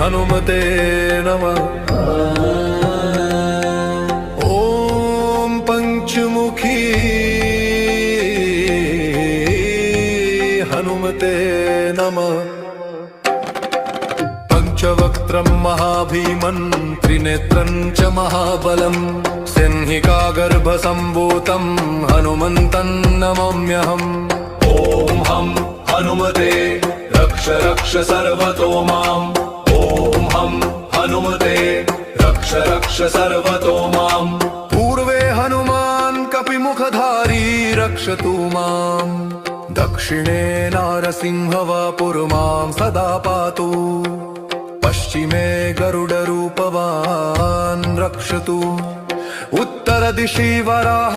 हनुमते नमः। ॐ पंचमुखी हनुमते नमः। पंचवक्त्रं महाभीमन् त्रिनेत्रं च महाबलं सिंहिकागर्भसम्भूतं हनुमन्तं नमाम्यहम्। ॐ हं हनुमते रक्ष रक्ष सर्वतो माम्। ॐ हं हनुमते रक्ष रक्ष सर्वतो माम्। पूर्वे हनुमान् कपिमुखधारी रक्षतु माम्। दक्षिणे नारसिंहवापुर्मां सदा पातु। पश्चिमे गरुडरूपवान् रक्षतु। उत्तरदिशि वराह